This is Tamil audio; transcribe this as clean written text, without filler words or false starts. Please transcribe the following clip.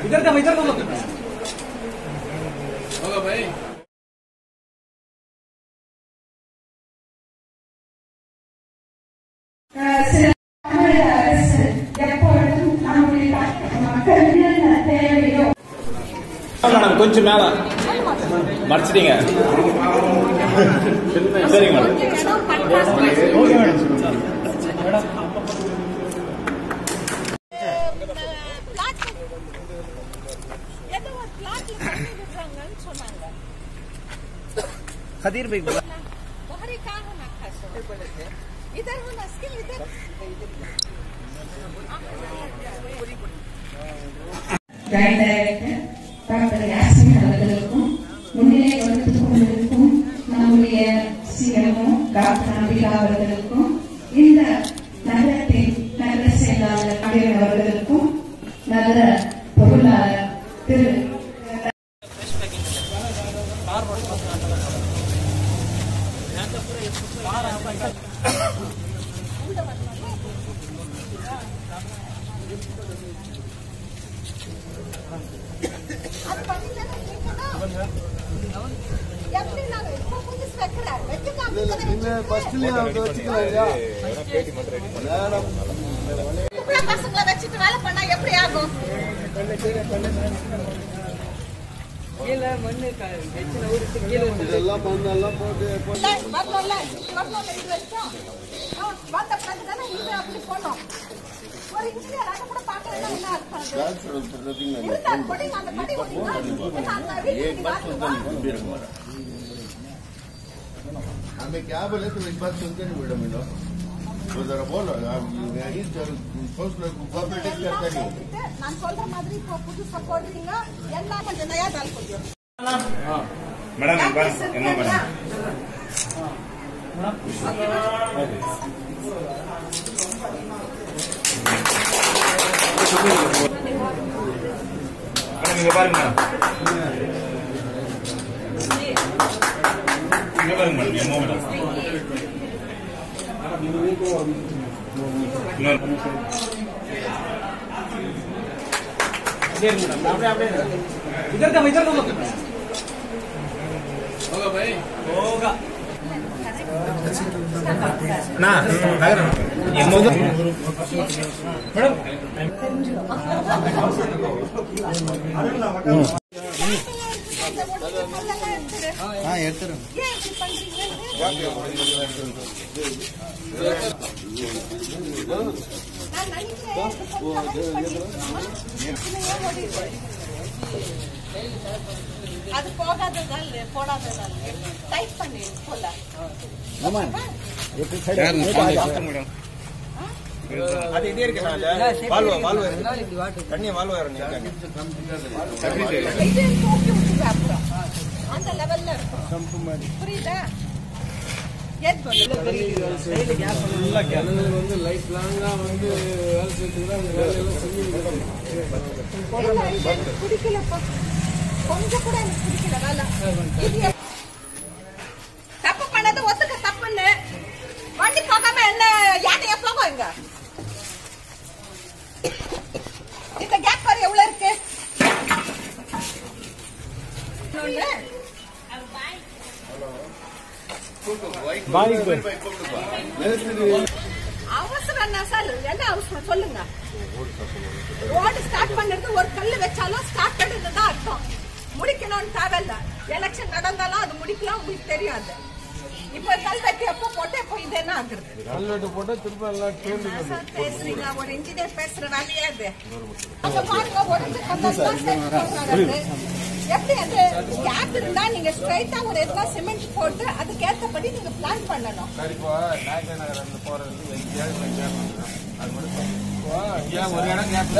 इधर का होगा भाई। மேடம் கொஞ்சம் மேல மறைச்சிட்டீங்க. சரிங்க மேடம். Okay madam. खदीर भाई बाहरी कहाँ होना खास इधर होना स्किल इधर ஜாயிண்ட் டைரக்டர் டாக்டர் யாஸ்மின் அவர்களுக்கும் முன்னிலை வகுத்துக் கொண்டிருக்கும் நம்முடைய சிஎம்ஓ டாக்டர் அம்பிகா அவர்களுக்கும் இந்த நகரத்தின் நகர செயலாளர் அவர்களுக்கும் நகர பொருளாளர் திரு பசங்களை வச்சுட்டு வேலை பண்ணா எப்படி ஆகும்? இதெல்லாம் மண்ணெல்லாம் போட்டு हमें क्या बोले तो इस बात सुनते नहीं मैडम तो जरा बोलो कोऑपरेट करता नहीं நான் சொல்ற மாதிரி இப்போ புதுசா போடுறீங்க எல்லாம் கொஞ்சம் நயா தால் கொஞ்சம் மேடம் என்ன மேடம் நீங்க பாருங்க இங்க பாருங்க மேடம் என்ன மேடம் इधर का होगा भाई होगा ना அது போகாததால் போடாததால் டைப் பண்ணி போல அது இதே இருக்கு வால்வா தண்ணி வால்வா அந்த லெவல்ல இருக்கும் புரியுதா? லைஃப் லாங்கா வந்து வேலை பிடிக்கலப்பா கொஞ்சம் கூட எனக்கு பிடிக்கல வேலை. தப்பு பண்ணது ஒத்துக்க தப்புன்னு வண்டி போகாம என்ன யானைய போகும் இங்க இந்த கேப் பாரு எவ்வளவு இருக்கு. அவசரம் என்ன சார் என்ன அவசரம் சொல்லுங்க. ரோடு ஸ்டார்ட் பண்ணிட்டு ஒரு கல்லு வச்சாலும் ஸ்டார்ட் தான் அர்த்தம். முடிக்கணும்னு தேவையில்ல. எலெக்ஷன் நடந்தாலும் அது முடிக்கலாம் உங்களுக்கு தெரியாது. இப்ப கல்வெட்டு எப்போ போட்டு எப்போ இது என்ன ஆகுறது? கல்வெட்டு போட்டா திரும்ப எல்லாம் பேசுறீங்க ஒரு இன்ஜினியர் பேசுற வேலையே அது. அங்க பாருங்க ஒரு எப்படி அந்த கேப் இருந்தா நீங்க ஸ்ட்ரைட்டா ஒரு எதுனா சிமெண்ட் போட்டு அதுக்கு ஏற்றபடி நீங்க பிளான் பண்ணணும். நாயக்க நகர் போறது ஒரு இடம் கேப்